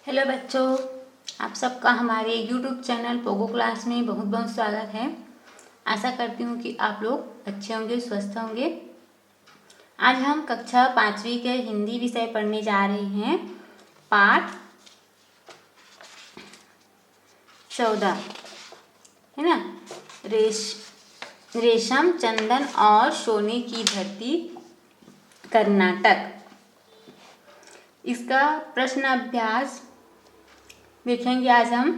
Hello बच्चों, आप सबका हमारे YouTube चैनल पोगो क्लास में बहुत बहुत स्वागत है। आशा करती हूँ कि आप लोग अच्छे होंगे, स्वस्थ होंगे। आज हम कक्षा 5वीं के हिंदी विषय पढ़ने जा रहे हैं। पाठ 14 है ना, रेशम, चंदन और सोने की धरती, कर्नाटक। इसका प्रश्न अभ्यास देखेंगे आज हम।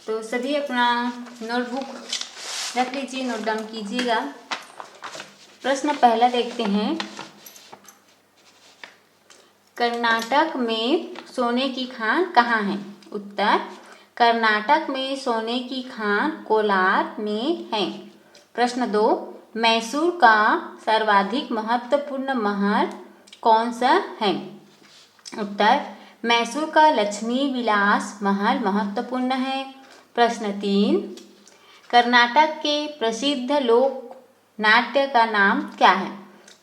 तो सभी अपना नोटबुक रख लीजिए, नोट डाउन कीजिएगा। प्रश्न पहला देखते हैं। कर्नाटक में सोने की खान कहाँ है? उत्तर, कर्नाटक में सोने की खान कोलार में है। प्रश्न 2, मैसूर का सर्वाधिक महत्वपूर्ण महल कौन सा है? उत्तर, मैसूर का लक्ष्मी विलास महल महत्वपूर्ण है। प्रश्न 3, कर्नाटक के प्रसिद्ध लोक नाट्य का नाम क्या है?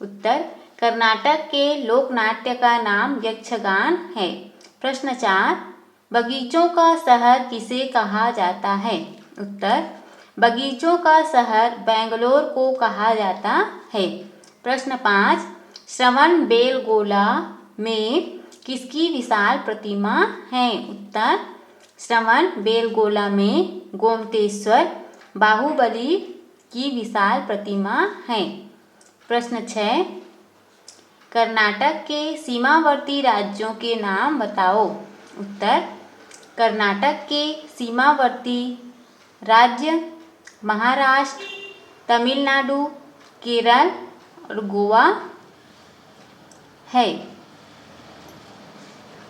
उत्तर, कर्नाटक के लोक नाट्य का नाम यक्षगान है। प्रश्न 4, बगीचों का शहर किसे कहा जाता है? उत्तर, बगीचों का शहर बेंगलोर को कहा जाता है। प्रश्न 5, श्रवणबेलगोला में किसकी विशाल प्रतिमा है? उत्तर, श्रवणबेलगोला में गोमतेश्वर बाहुबली की विशाल प्रतिमा है। प्रश्न 6, कर्नाटक के सीमावर्ती राज्यों के नाम बताओ। उत्तर, कर्नाटक के सीमावर्ती राज्य महाराष्ट्र, तमिलनाडु, केरल और गोवा है।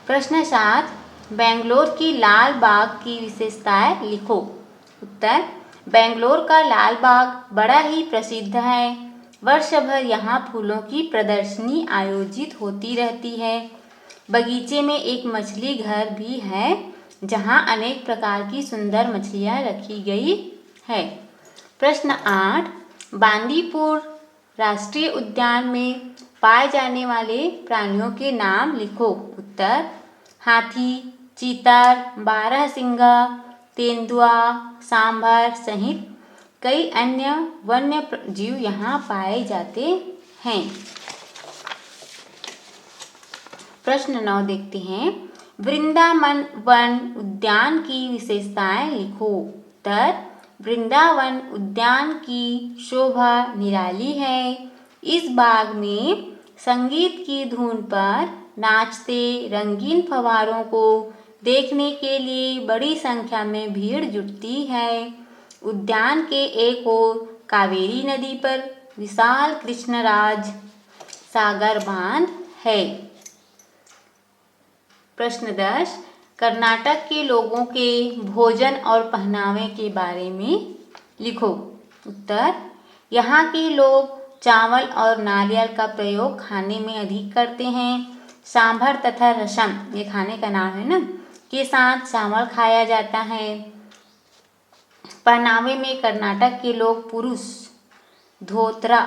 प्रश्न 7, बेंगलोर की लाल बाग की विशेषताएं लिखो। उत्तर, बेंगलोर का लाल बाग बड़ा ही प्रसिद्ध है। वर्ष भर यहाँ फूलों की प्रदर्शनी आयोजित होती रहती है। बगीचे में एक मछली घर भी है जहाँ अनेक प्रकार की सुंदर मछलियाँ रखी गई है। प्रश्न 8, बांदीपुर राष्ट्रीय उद्यान में पाए जाने वाले प्राणियों के नाम लिखो। उत्तर, हाथी, चीतर, बारहसिंगा, तेंदुआ, सांभर सहित कई अन्य वन्य जीव यहाँ पाए जाते हैं। प्रश्न 9 देखते हैं। वृंदावन वन उद्यान की विशेषताएं लिखो। उत्तर, वृंदावन उद्यान की शोभा निराली है। इस बाग में संगीत की धुन पर नाचते रंगीन फव्वारों को देखने के लिए बड़ी संख्या में भीड़ जुटती है। उद्यान के एक ओर कावेरी नदी पर विशाल कृष्णराज सागर बांध है। प्रश्न 10, कर्नाटक के लोगों के भोजन और पहनावे के बारे में लिखो। उत्तर, यहाँ के लोग चावल और नारियल का प्रयोग खाने में अधिक करते हैं। सांभर तथा रसम, ये खाने का नाम है ना, के साथ चावल खाया जाता है। पहनावे में कर्नाटक के लोग पुरुष धोतरा,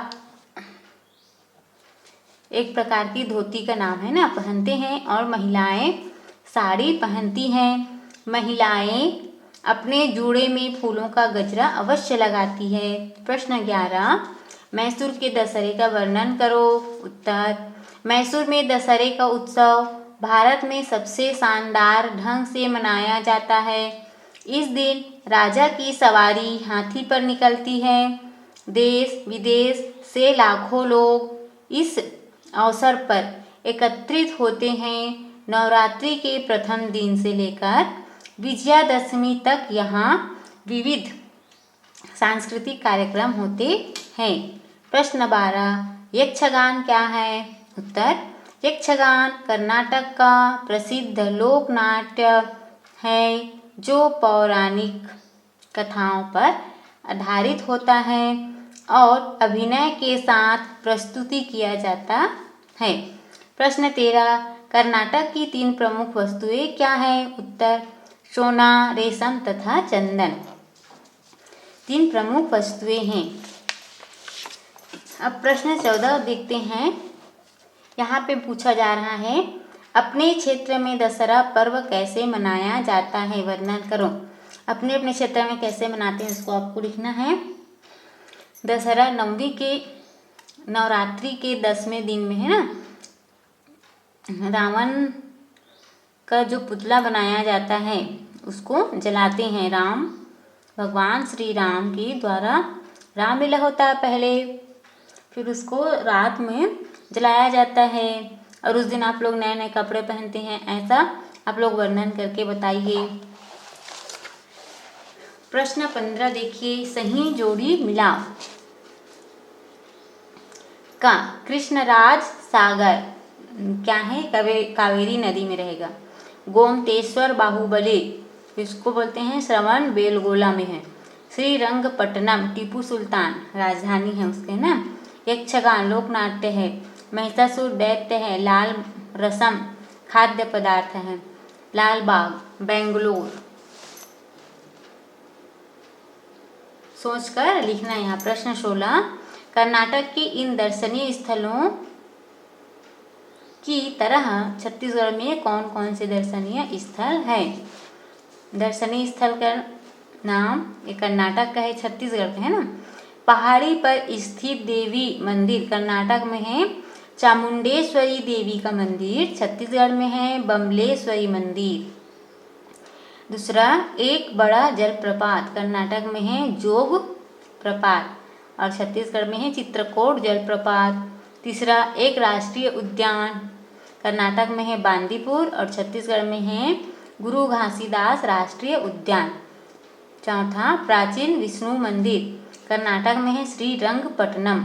एक प्रकार की धोती का नाम है ना, पहनते हैं और महिलाएं साड़ी पहनती हैं। महिलाएं अपने जूड़े में फूलों का गजरा अवश्य लगाती है। प्रश्न 11, मैसूर के दशहरे का वर्णन करो। उत्तर, मैसूर में दशहरे का उत्सव भारत में सबसे शानदार ढंग से मनाया जाता है। इस दिन राजा की सवारी हाथी पर निकलती है। देश विदेश से लाखों लोग इस अवसर पर एकत्रित होते हैं। नवरात्रि के प्रथम दिन से लेकर विजयादशमी तक यहाँ विविध सांस्कृतिक कार्यक्रम होते हैं। प्रश्न 12, यक्षगान क्या है? उत्तर, यक्षगान कर्नाटक का प्रसिद्ध लोक नाट्य है जो पौराणिक कथाओं पर आधारित होता है और अभिनय के साथ प्रस्तुति किया जाता है। प्रश्न 13, कर्नाटक की 3 प्रमुख वस्तुएं क्या है? उत्तर, सोना, रेशम तथा चंदन 3 प्रमुख वस्तुएं हैं। अब प्रश्न 14 देखते हैं। यहाँ पे पूछा जा रहा है, अपने क्षेत्र में दशहरा पर्व कैसे मनाया जाता है, वर्णन करो। अपने अपने क्षेत्र में कैसे मनाते हैं इसको आपको लिखना है। दशहरा नवरात्रि के 10वें दिन में है ना, रावण का जो पुतला बनाया जाता है उसको जलाते हैं। भगवान श्री राम के द्वारा रामलीला होता है पहले, फिर उसको रात में जलाया जाता है और उस दिन आप लोग नए नए कपड़े पहनते हैं। ऐसा आप लोग वर्णन करके बताइए। प्रश्न 15 देखिए, सही जोड़ी मिलाओ। का कृष्णराज सागर क्या है, कावेरी नदी में रहेगा। गोमतेश्वर बाहुबली इसको बोलते हैं श्रवण बेलगोला में है। श्रीरंगपट्टनम टीपू सुल्तान राजधानी है उसके ना। यक्षगान लोकनाट्य है। महिषासुर दैत्य है। लाल रसम खाद्य पदार्थ है। लाल बाग बेंगलोर। सोचकर लिखना है यहाँ। प्रश्न 16, कर्नाटक के इन दर्शनीय स्थलों की तरह छत्तीसगढ़ में कौन कौन से दर्शनीय स्थल है। दर्शनीय स्थल का नाम ये कर्नाटक का है, छत्तीसगढ़ का है ना। पहाड़ी पर स्थित देवी मंदिर कर्नाटक में है। चामुंडेश्वरी देवी का मंदिर छत्तीसगढ़ में है। बमलेश्वरी मंदिर। दूसरा, एक बड़ा जलप्रपात कर्नाटक में है जोग प्रपात और छत्तीसगढ़ में है चित्रकोट जलप्रपात। तीसरा, एक राष्ट्रीय उद्यान कर्नाटक में है बांदीपुर और छत्तीसगढ़ में है गुरु घासीदास राष्ट्रीय उद्यान। चौथा, प्राचीन विष्णु मंदिर कर्नाटक में है श्रीरंगपट्टनम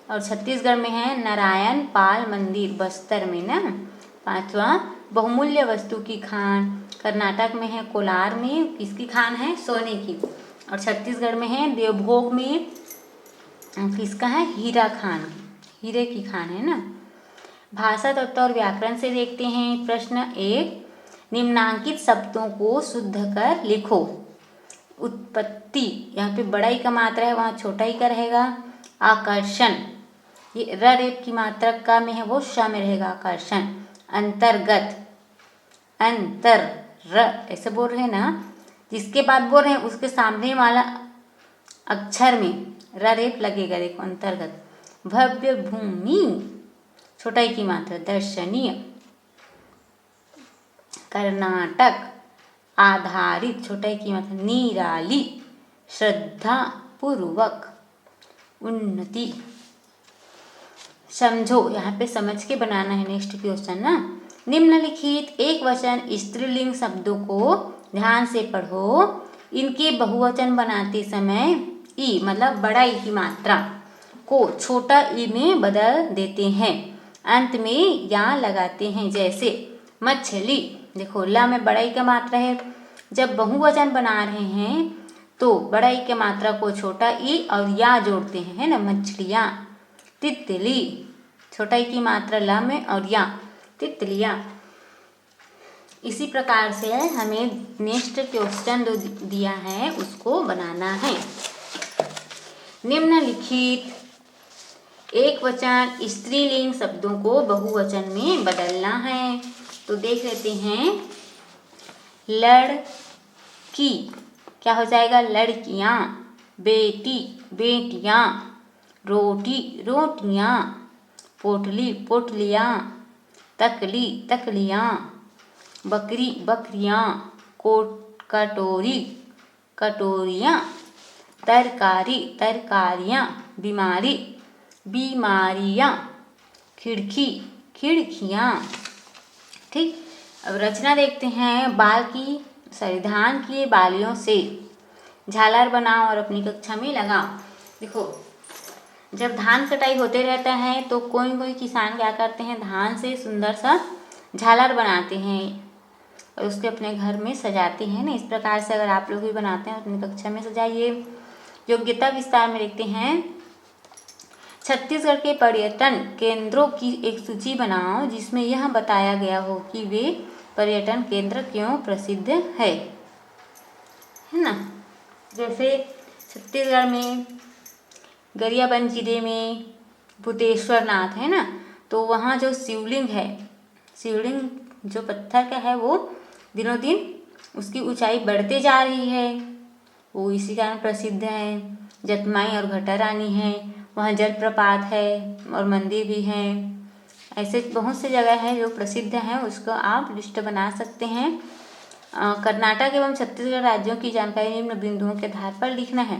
और छत्तीसगढ़ में है नारायण पाल मंदिर बस्तर में ना। पांचवा, बहुमूल्य वस्तु की खान कर्नाटक में है कोलार में। किसकी खान है, सोने की। और छत्तीसगढ़ में है देवभोग में किसका है, हीरा खान, हीरे की खान है ना। भाषा तत्व और व्याकरण से देखते हैं। प्रश्न 1, निम्नांकित शब्दों को शुद्ध कर लिखो। उत्पत्ति यहाँ पे बड़ा ही का मात्रा है, वहाँ छोटा ही का रहेगा। आकर्षण ये र रेप की मात्रा का में है वो श में रहेगा आकर्षण। अंतर्गत अंतर र ऐसे बोल रहे हैं ना, जिसके बाद बोल रहे हैं उसके सामने वाला अक्षर में र रेप लगेगा। देखो अंतर्गत। भव्य भूमि छोटा ही की मात्रा। दर्शनीय कर्नाटक आधारित छोटा ही की मात्रा। निराली श्रद्धा पूर्वक। उन्नति समझो यहाँ पे समझ के बनाना है। नेक्स्ट क्वेश्चन ना, निम्नलिखित एक वचन स्त्रीलिंग शब्दों को ध्यान से पढ़ो। इनके बहुवचन बनाते समय ई मतलब बड़ा ई की मात्रा को छोटा ई में बदल देते हैं। अंत में या लगाते हैं। जैसे मछली, देखो ला में बड़ा ई का मात्रा है। जब बहुवचन बना रहे हैं तो बड़ा ई के मात्रा को छोटा ई और या जोड़ते हैं, है ना। मछलियाँ। तितली छोटा ई की मात्रा ला में और या तितलियाँ। इसी प्रकार से हमें नेक्स्ट क्वेश्चन जो दिया है उसको बनाना है। निम्नलिखित एक वचन स्त्रीलिंग शब्दों को बहुवचन में बदलना है। तो देख लेते हैं। लड़की क्या हो जाएगा, लड़कियाँ। बेटी बेटियाँ। रोटी रोटियाँ। पोटली पोटलियाँ। तकली तकलियाँ। बकरी बकरियाँ। कटोरी कटोरियाँ। तरकारी तरकारियाँ। बीमारी बीमारियाँ। खिड़की खिड़कियाँ। ठीक, अब रचना देखते हैं। धान की बालियों से झालर बनाओ और अपनी कक्षा में लगाओ। देखो जब धान कटाई होते रहता है तो कोई कोई किसान क्या करते हैं, धान से सुंदर सा झालर बनाते हैं और उसके अपने घर में सजाते हैं ना। इस प्रकार से अगर आप लोग भी बनाते हैं अपनी कक्षा में सजाइए। योग्यता विस्तार में लिखते हैं। छत्तीसगढ़ के पर्यटन केंद्रों की एक सूची बनाओ जिसमें यह बताया गया हो कि वे पर्यटन केंद्र क्यों प्रसिद्ध है ना। जैसे छत्तीसगढ़ में गरियाबंद जिले में भूतेश्वर नाथ है ना, तो वहाँ जो शिवलिंग है, शिवलिंग जो पत्थर का है वो दिनों दिन उसकी ऊंचाई बढ़ते जा रही है, वो इसी कारण प्रसिद्ध है। जतमाई और घटा रानी है, वहाँ जलप्रपात है और मंदिर भी हैं। ऐसे बहुत से जगह है जो प्रसिद्ध हैं, उसको आप लिस्ट बना सकते हैं। कर्नाटक एवं छत्तीसगढ़ राज्यों की जानकारी निम्न बिंदुओं के आधार पर लिखना है।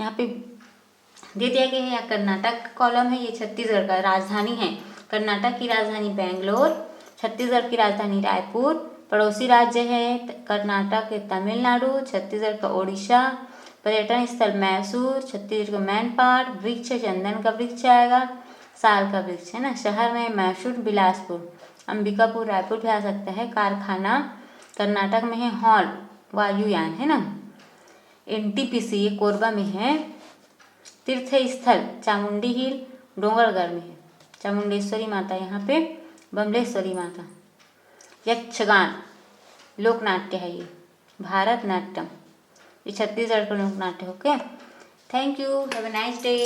यहाँ पे दे दिया गया है, यहाँ कर्नाटक कॉलम है, ये छत्तीसगढ़ का राजधानी है। कर्नाटक की राजधानी बेंगलोर, छत्तीसगढ़ की राजधानी रायपुर, पड़ोसी राज्य है कर्नाटक के तमिलनाडु, छत्तीसगढ़ का ओडिशा, पर्यटन स्थल मैसूर, छत्तीसगढ़ का मैनपाट, वृक्ष चंदन का वृक्ष आएगा, साल का वृक्ष है ना। शहर में मैसूर, बिलासपुर, अंबिकापुर, रायपुर भी आ सकता है। कारखाना कर्नाटक में है हॉल, वायुयान है ना। NTPC ये कोरबा में है। तीर्थ स्थल चामुंडी हिल, डोंगरगढ़ में है। चामुंडेश्वरी माता यहाँ पे, बमलेश्वरी माता। यक्षगान लोक नाट्य है ये, भारतनाट्यम, ये छत्तीसगढ़ का लोक नाट्य। Okay, thank you, have a nice day.